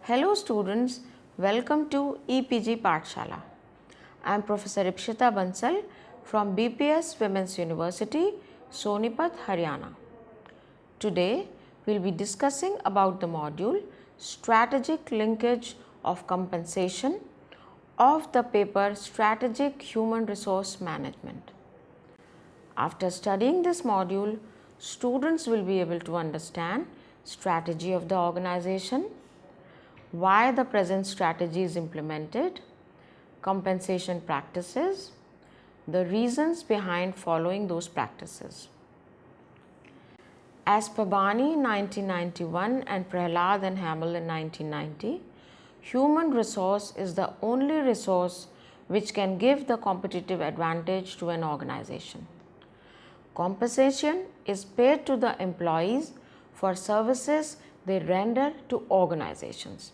Hello students, welcome to EPG Pathshala. I am Professor Ipshita Bansal from BPS Women's University, Sonipat, Haryana. Today we will be discussing about the module Strategic Linkage of Compensation of the paper Strategic Human Resource Management. After studying this module, students will be able to understand strategy of the organization, why the present strategy is implemented, compensation practices, the reasons behind following those practices. As per Bani 1991 and Prahlad and Hamel in 1990, human resource is the only resource which can give the competitive advantage to an organization. Compensation is paid to the employees for services they render to organizations.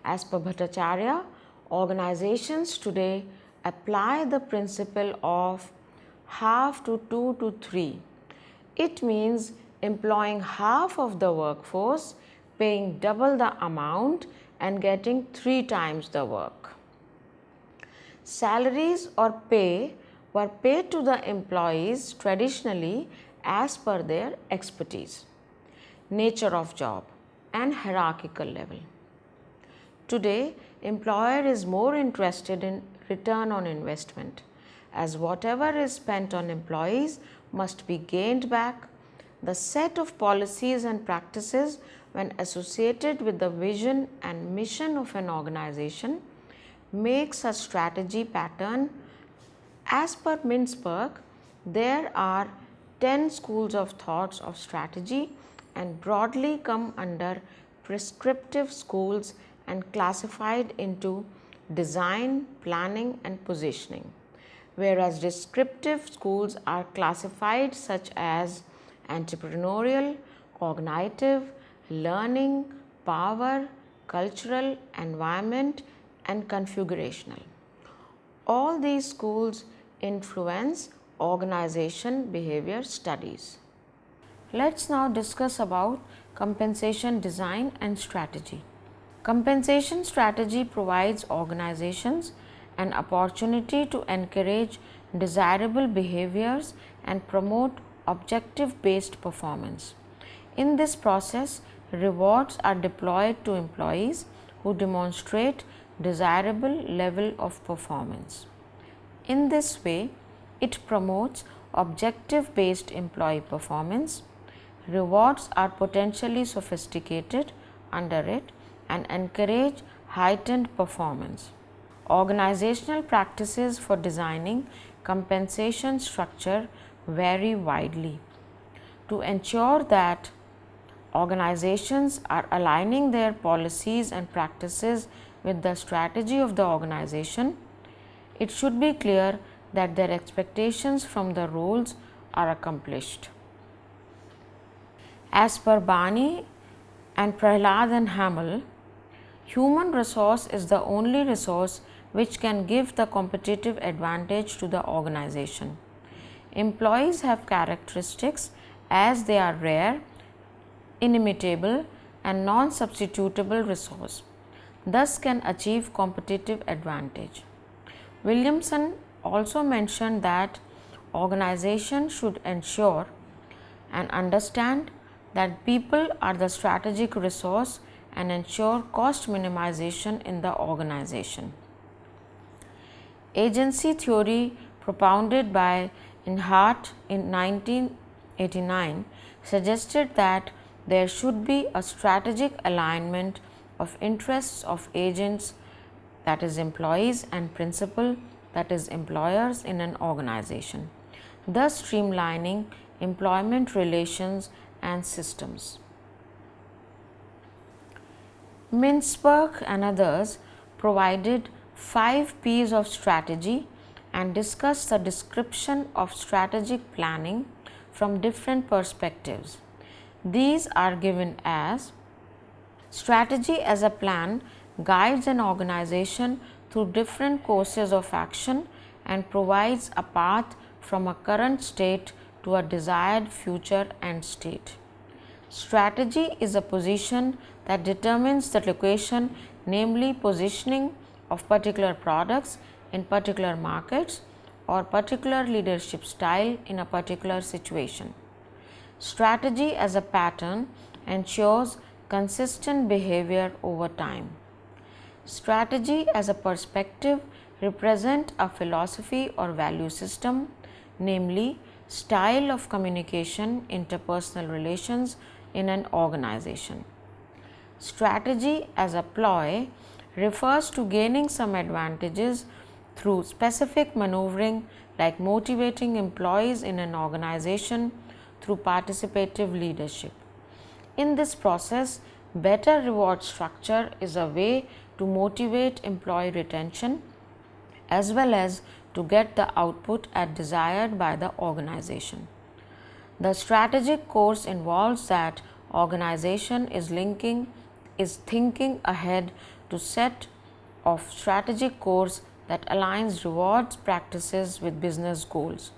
As per Bhattacharya, organizations today apply the principle of half to 2 to 3. It means employing half of the workforce, paying double the amount and getting 3 times the work. Salaries or pay were paid to the employees traditionally as per their expertise, nature of job and hierarchical level. Today, employer is more interested in return on investment, as whatever is spent on employees must be gained back. The set of policies and practices when associated with the vision and mission of an organization makes a strategy pattern. As per Mintzberg, there are 10 schools of thoughts of strategy and broadly come under prescriptive schools and classified into design, planning and positioning, whereas descriptive schools are classified such as entrepreneurial, cognitive, learning, power, cultural, environment and configurational. All these schools influence organization behavior studies. Let's now discuss about compensation design and strategy. Compensation strategy provides organizations an opportunity to encourage desirable behaviors and promote objective-based performance. In this process, rewards are deployed to employees who demonstrate desirable level of performance. In this way, it promotes objective-based employee performance. Rewards are potentially sophisticated under it and encourage heightened performance. Organizational practices for designing compensation structure vary widely. To ensure that organizations are aligning their policies and practices with the strategy of the organization, it should be clear that their expectations from the roles are accomplished. As per Bani and Prahlad and Hamel, human resource is the only resource which can give the competitive advantage to the organization. Employees have characteristics as they are rare, inimitable and non-substitutable resource, thus can achieve competitive advantage. Williamson also mentioned that organizations should ensure and understand that people are the strategic resource and ensure cost minimization in the organization. Agency theory propounded by Inhart in 1989 suggested that there should be a strategic alignment of interests of agents, that is employees, and principal, that is employers in an organization, thus streamlining employment relations and systems. Mintzberg and others provided 5 P's of strategy and discussed the description of strategic planning from different perspectives. These are given as: strategy as a plan guides an organization through different courses of action and provides a path from a current state to a desired future end state. Strategy is a position that determines the location, namely positioning of particular products in particular markets or particular leadership style in a particular situation. Strategy as a pattern ensures consistent behavior over time. Strategy as a perspective represents a philosophy or value system, namely style of communication, interpersonal relations in an organization. Strategy as a ploy refers to gaining some advantages through specific maneuvering like motivating employees in an organization through participative leadership. In this process, better reward structure is a way to motivate employee retention as well as to get the output as desired by the organization. The strategic course involves that organization is thinking ahead to set of strategic course that aligns rewards practices with business goals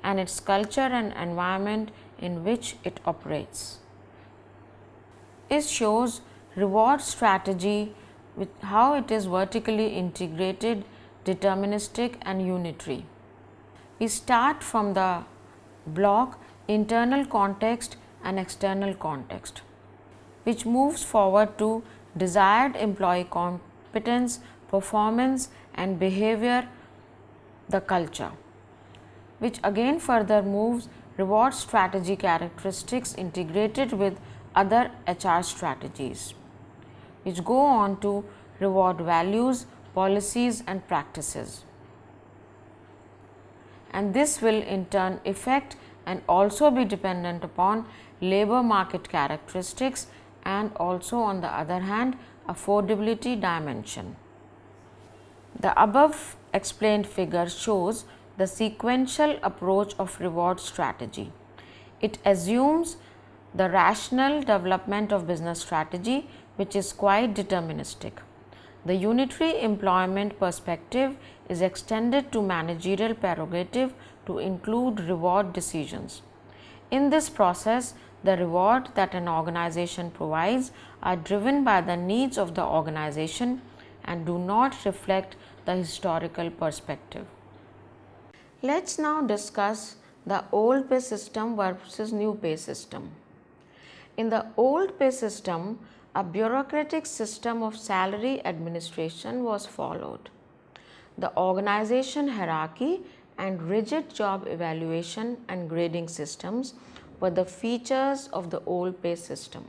and its culture and environment in which it operates. It shows reward strategy with how it is vertically integrated, deterministic and unitary. We start from the block internal context and external context, which moves forward to desired employee competence, performance and behavior, the culture, which again further moves reward strategy characteristics integrated with other HR strategies, which go on to reward values, policies and practices. And this will in turn affect and also be dependent upon labor market characteristics and also on the other hand affordability dimension. The above explained figure shows the sequential approach of reward strategy. It assumes the rational development of business strategy, which is quite deterministic. The unitary employment perspective is extended to managerial prerogative to include reward decisions. In this process, the reward that an organization provides are driven by the needs of the organization and do not reflect the historical perspective. Let's now discuss the old pay system versus new pay system. In the old pay system, a bureaucratic system of salary administration was followed. The organization hierarchy and rigid job evaluation and grading systems were the features of the old pay system.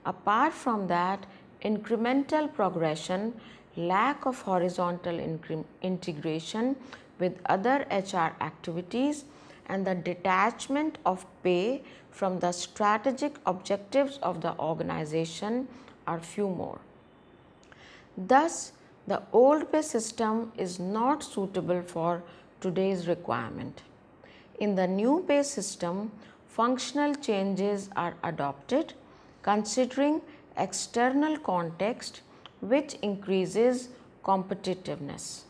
Apart from that, incremental progression, lack of horizontal integration with other HR activities and the detachment of pay from the strategic objectives of the organization are few more. Thus, the old pay system is not suitable for today's requirement. In the new pay system, functional changes are adopted considering external context which increases competitiveness.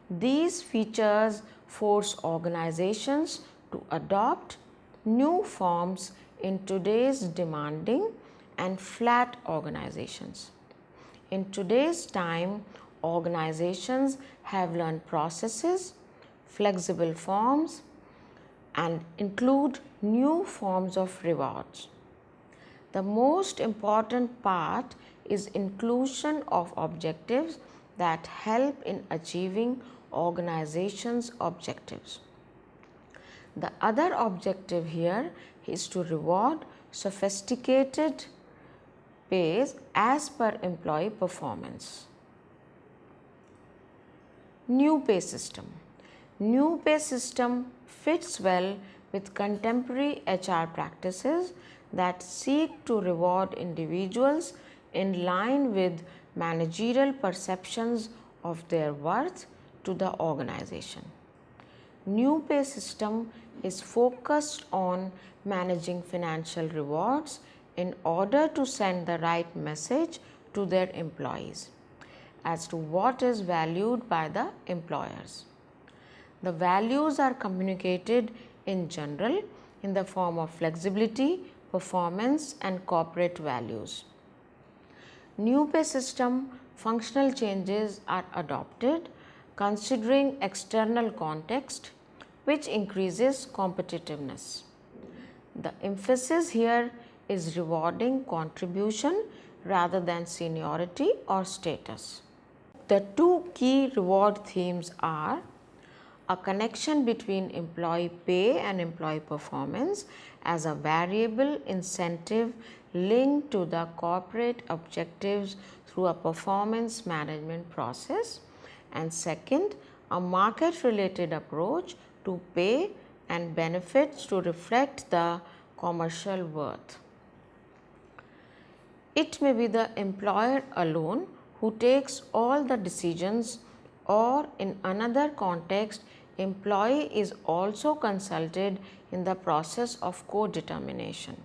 These features force organizations to adopt new forms in today's demanding and flat organizations. In today's time, organizations have learned processes, flexible forms and include new forms of rewards. The most important part is inclusion of objectives that help in achieving organization's objectives. The other objective here is to reward sophisticated pays as per employee performance. New pay system. New pay system fits well with contemporary HR practices that seek to reward individuals in line with managerial perceptions of their worth to the organization. New pay system is focused on managing financial rewards in order to send the right message to their employees as to what is valued by the employers. The values are communicated in general in the form of flexibility, performance and corporate values. New pay system functional changes are adopted considering external context, which increases competitiveness. The emphasis here is rewarding contribution rather than seniority or status. The two key reward themes are a connection between employee pay and employee performance as a variable incentive linked to the corporate objectives through a performance management process, and second, a market related approach to pay and benefits to reflect the commercial worth. It may be the employer alone who takes all the decisions, or in another context, employee is also consulted in the process of co-determination.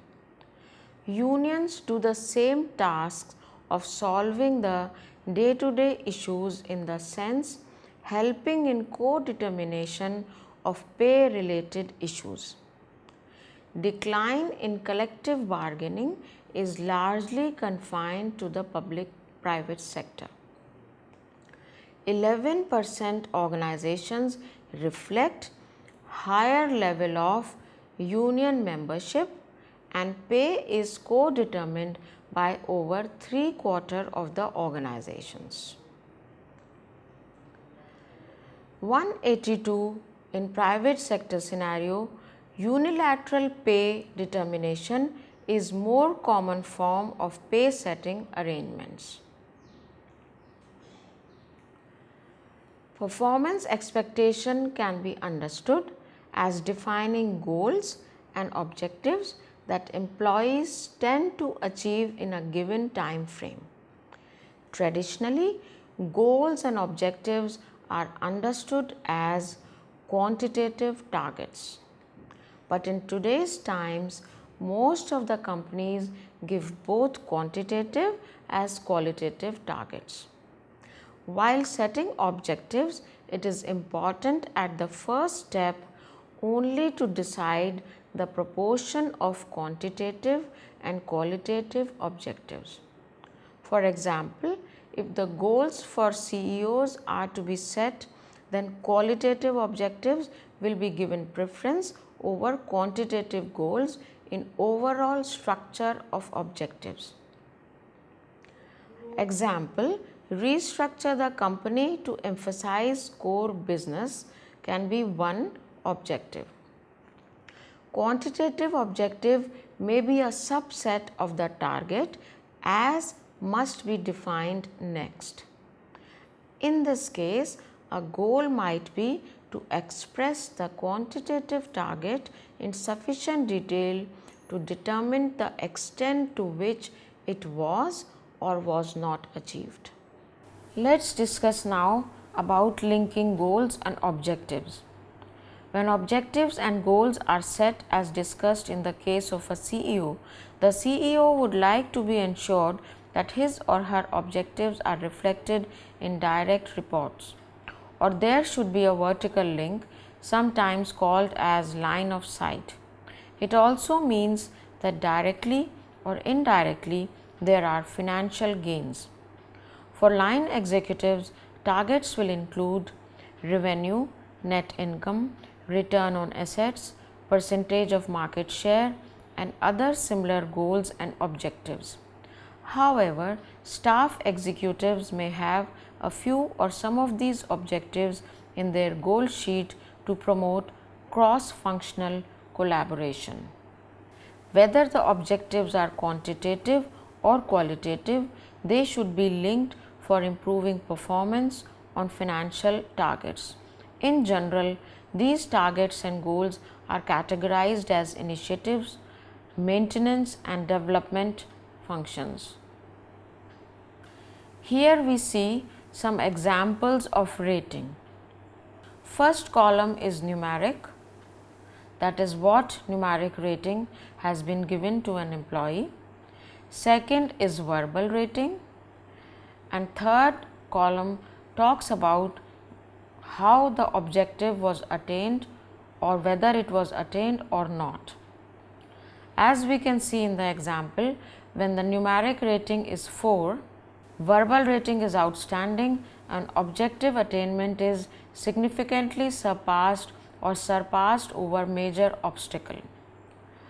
Unions do the same tasks of solving the day-to-day issues in the sense helping in co-determination of pay-related issues. Decline in collective bargaining is largely confined to the public-private sector. 11% organizations reflect higher level of union membership, and pay is co-determined by over 3/4 of the organizations. 182 in private sector scenario, unilateral pay determination is more common form of pay setting arrangements. Performance expectation can be understood as defining goals and objectives that employees tend to achieve in a given time frame. Traditionally, goals and objectives are understood as quantitative targets. But in today's times, most of the companies give both quantitative as qualitative targets. While setting objectives, it is important at the first step only to decide the proportion of quantitative and qualitative objectives. For example, if the goals for CEOs are to be set, then qualitative objectives will be given preference over quantitative goals in overall structure of objectives. Example, restructure the company to emphasize core business can be one objective. Quantitative objective may be a subset of the target as must be defined next. In this case, a goal might be to express the quantitative target in sufficient detail to determine the extent to which it was or was not achieved. Let's discuss now about linking goals and objectives. When objectives and goals are set as discussed in the case of a CEO, the CEO would like to be ensured that his or her objectives are reflected in direct reports, or there should be a vertical link, sometimes called as line of sight. It also means that directly or indirectly there are financial gains. For line executives, targets will include revenue, net income, return on assets, percentage of market share, and other similar goals and objectives. However, staff executives may have a few or some of these objectives in their goal sheet to promote cross-functional collaboration. Whether the objectives are quantitative or qualitative, they should be linked for improving performance on financial targets. In general, these targets and goals are categorized as initiatives, maintenance, and development functions. Here we see some examples of rating. First column is numeric, that is what numeric rating has been given to an employee. Second is verbal rating, and third column talks about how the objective was attained or whether it was attained or not. As we can see in the example, when the numeric rating is 4, verbal rating is outstanding and objective attainment is significantly surpassed or surpassed over major obstacle.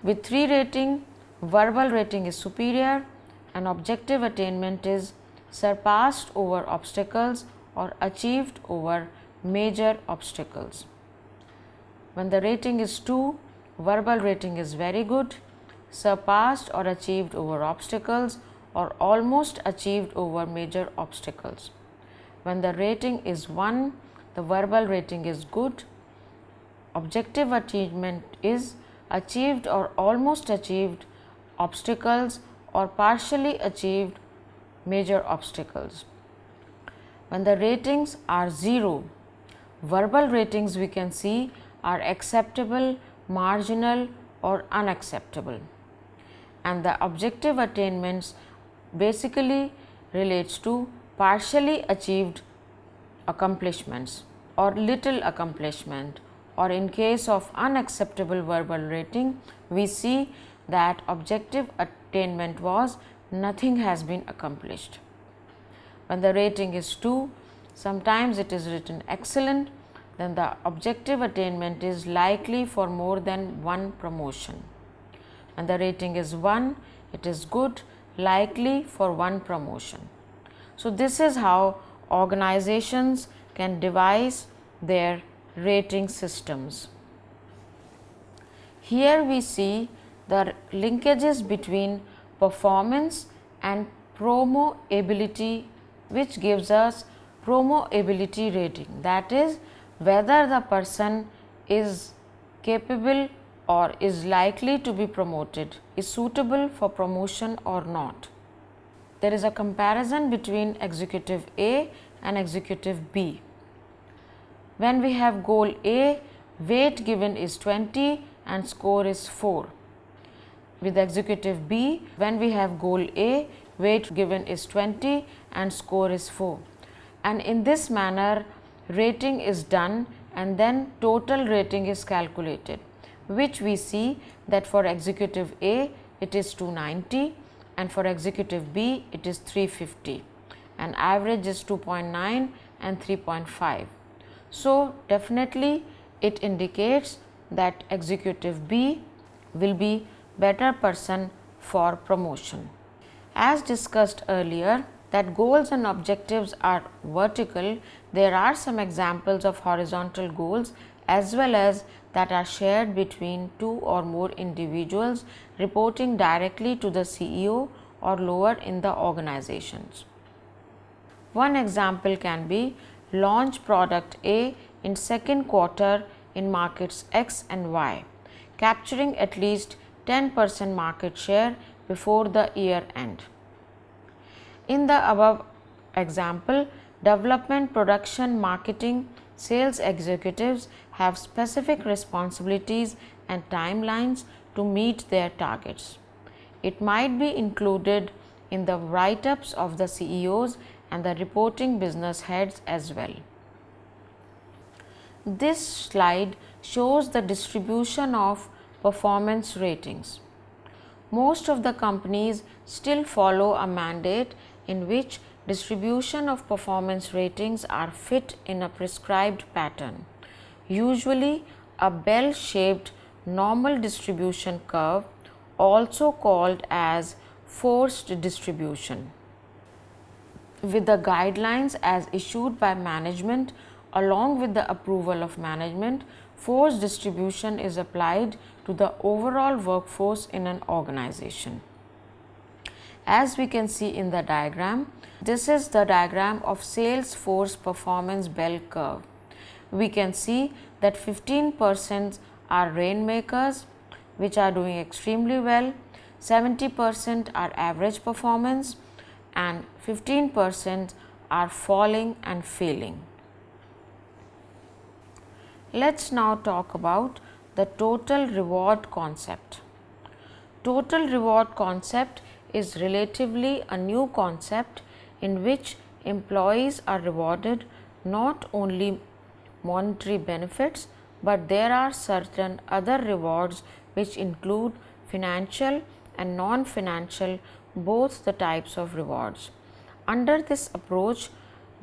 With 3 rating, verbal rating is superior and objective attainment is surpassed over obstacles or achieved over major obstacles. When the rating is 2, verbal rating is very good, surpassed or achieved over obstacles or almost achieved over major obstacles. When the rating is 1, the verbal rating is good, objective achievement is achieved or almost achieved obstacles or partially achieved major obstacles. When the ratings are 0, verbal ratings we can see are acceptable, marginal or unacceptable, and the objective attainments basically relates to partially achieved accomplishments or little accomplishment, or in case of unacceptable verbal rating we see that objective attainment was nothing has been accomplished. When the rating is 2, sometimes it is written excellent, then the objective attainment is likely for more than one promotion. When the rating is 1, it is good, likely for one promotion. So, this is how organizations can devise their rating systems. Here we see the linkages between performance and promoability, which gives us promoability rating, that is whether the person is capable or is likely to be promoted, is suitable for promotion or not. There is a comparison between executive A and executive B. When we have goal A, weight given is 20 and score is 4. With executive B, when we have goal A, weight given is 20 and score is 4. And in this manner, rating is done and then total rating is calculated, which we see that for executive A it is 290 and for executive B it is 350 and average is 2.9 and 3.5. So, definitely it indicates that executive B will be better person for promotion. As discussed earlier that goals and objectives are vertical, there are some examples of horizontal goals as well as that are shared between 2 or more individuals reporting directly to the CEO or lower in the organizations. One example can be launch product A in second quarter in markets X and Y, capturing at least 10% market share before the year end. In the above example, development, production, marketing, sales executives have specific responsibilities and timelines to meet their targets. It might be included in the write-ups of the CEOs and the reporting business heads as well. This slide shows the distribution of performance ratings. Most of the companies still follow a mandate in which distribution of performance ratings are fit in a prescribed pattern, usually a bell-shaped normal distribution curve, also called as forced distribution. With the guidelines as issued by management along with the approval of management, forced distribution is applied to the overall workforce in an organization. As we can see in the diagram, this is the diagram of sales force performance bell curve. We can see that 15% are rainmakers, which are doing extremely well, 70% are average performance and 15% are falling and failing. Let's now talk about the total reward concept. Total reward concept is relatively a new concept in which employees are rewarded not only monetary benefits, but there are certain other rewards which include financial and non-financial, both the types of rewards. Under this approach,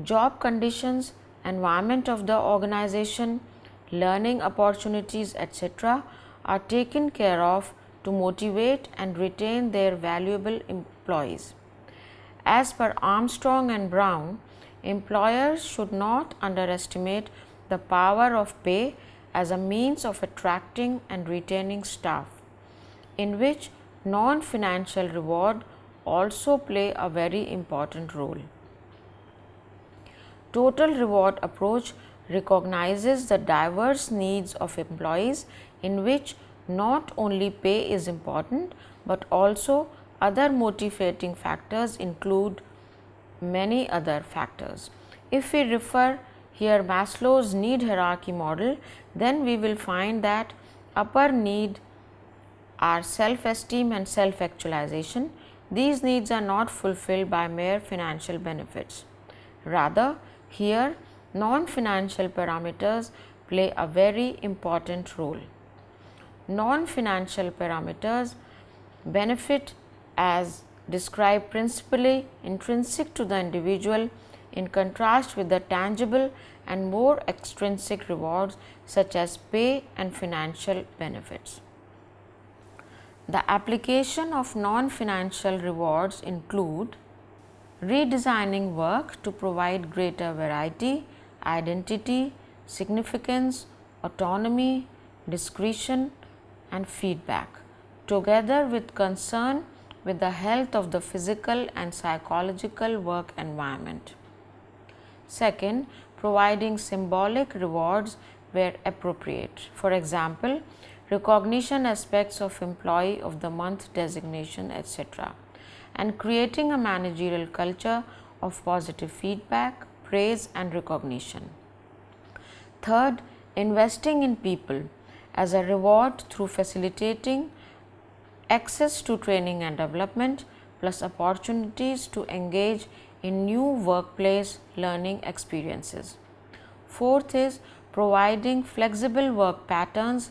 job conditions, environment of the organization, learning opportunities, etc., are taken care of to motivate and retain their valuable employees. As per Armstrong and Brown, employers should not underestimate the power of pay as a means of attracting and retaining staff, in which non-financial reward also play a very important role. Total reward approach recognizes the diverse needs of employees, in which not only pay is important, but also other motivating factors include many other factors. If we refer here Maslow's need hierarchy model, then we will find that upper need are self-esteem and self-actualization. These needs are not fulfilled by mere financial benefits. Rather, here non-financial parameters play a very important role. Non-financial parameters benefit as described principally intrinsic to the individual, in contrast with the tangible and more extrinsic rewards such as pay and financial benefits. The application of non-financial rewards include redesigning work to provide greater variety, identity, significance, autonomy, discretion, and feedback, together with concern with the health of the physical and psychological work environment. Second, providing symbolic rewards where appropriate. For example, recognition aspects of employee of the month designation, etc., and creating a managerial culture of positive feedback, praise, and recognition. Third, investing in people as a reward through facilitating access to training and development, plus opportunities to engage in new workplace learning experiences. Fourth is providing flexible work patterns,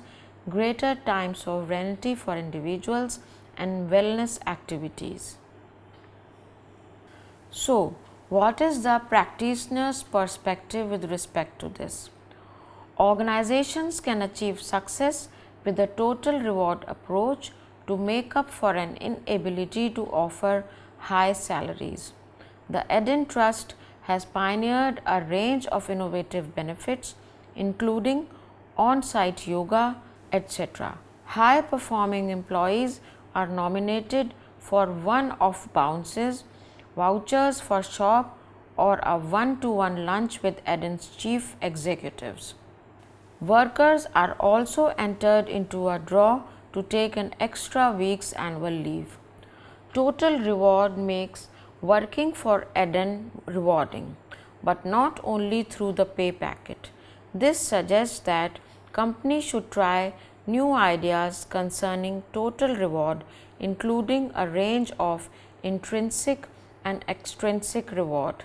greater time sovereignty for individuals, and wellness activities. So, what is the practitioner's perspective with respect to this? Organizations can achieve success with the total reward approach to make up for an inability to offer high salaries. The Eden Trust has pioneered a range of innovative benefits, including on-site yoga, etc. High performing employees are nominated for one-off bounces, vouchers for shop, or a one-to-one lunch with Eden's chief executives. Workers are also entered into a draw to take an extra week's annual leave. Total reward makes working for Eden rewarding, but not only through the pay packet. This suggests that companies should try new ideas concerning total reward, including a range of intrinsic and extrinsic reward.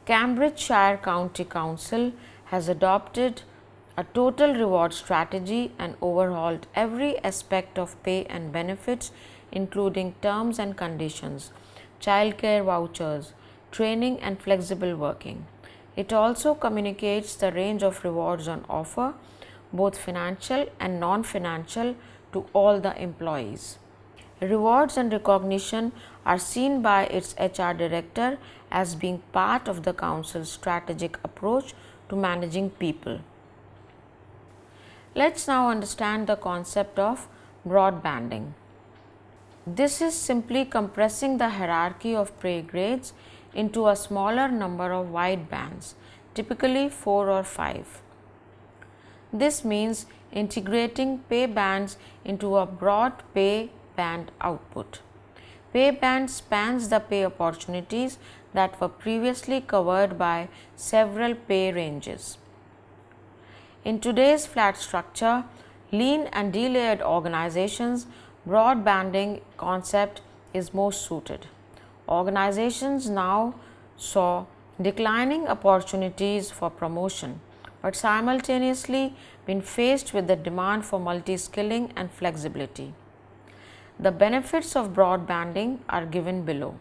Cambridgeshire County Council has adopted a total reward strategy and overhauled every aspect of pay and benefits, including terms and conditions, childcare vouchers, training, and flexible working. It also communicates the range of rewards on offer, both financial and non-financial, to all the employees. Rewards and recognition are seen by its HR director as being part of the council's strategic approach to managing people. Let's now understand the concept of broad banding. This is simply compressing the hierarchy of pay grades into a smaller number of wide bands, typically 4 or 5. This means integrating pay bands into a broad pay band output. Pay band spans the pay opportunities that were previously covered by several pay ranges. In today's flat structure, lean and delayered organizations, broad banding concept is most suited. Organizations now saw declining opportunities for promotion, but simultaneously been faced with the demand for multi-skilling and flexibility. The benefits of broadbanding are given below.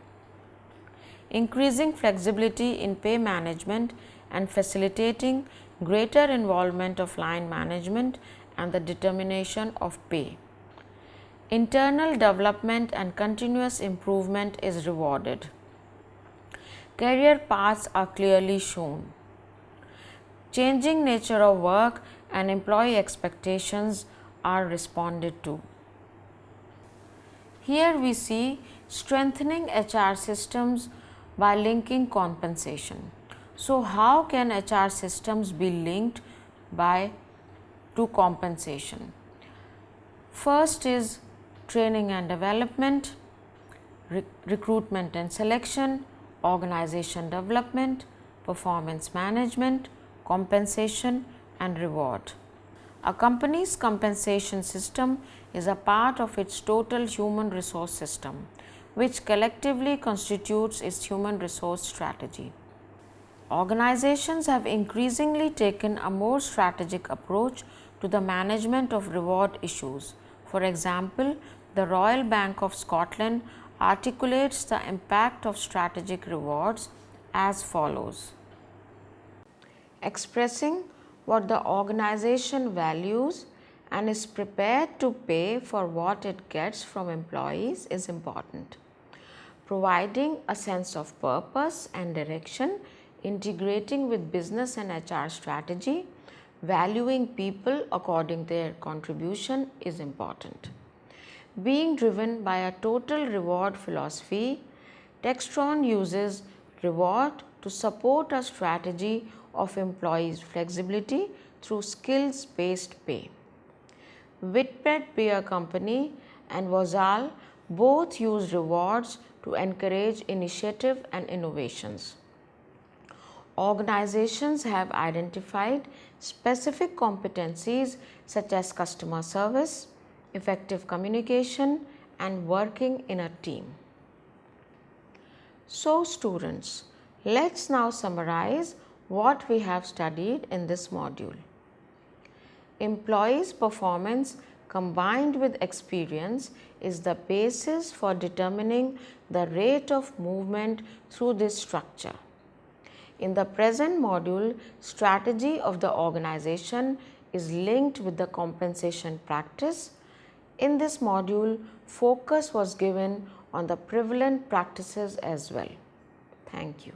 Increasing flexibility in pay management and facilitating greater involvement of line management and the determination of pay. Internal development and continuous improvement is rewarded. Career paths are clearly shown. Changing nature of work and employee expectations are responded to. Here we see strengthening HR systems by linking compensation. So, how can HR systems be linked to compensation? First is training and development, recruitment and selection, organization development, performance management, compensation and reward. A company's compensation system is a part of its total human resource system, which collectively constitutes its human resource strategy. Organizations have increasingly taken a more strategic approach to the management of reward issues. For example, the Royal Bank of Scotland articulates the impact of strategic rewards as follows. Expressing what the organization values and is prepared to pay for what it gets from employees is important. Providing a sense of purpose and direction, integrating with business and HR strategy, valuing people according to their contribution is important. Being driven by a total reward philosophy, Textron uses reward to support a strategy of employees' flexibility through skills-based pay. Whitbread Beer Company and Vozal both use rewards to encourage initiative and innovations. Organizations have identified specific competencies such as customer service, effective communication and working in a team. So students, let's now summarize what we have studied in this module. Employees' performance combined with experience is the basis for determining the rate of movement through this structure. In the present module, strategy of the organization is linked with the compensation practice. In this module, focus was given on the prevalent practices as well. Thank you.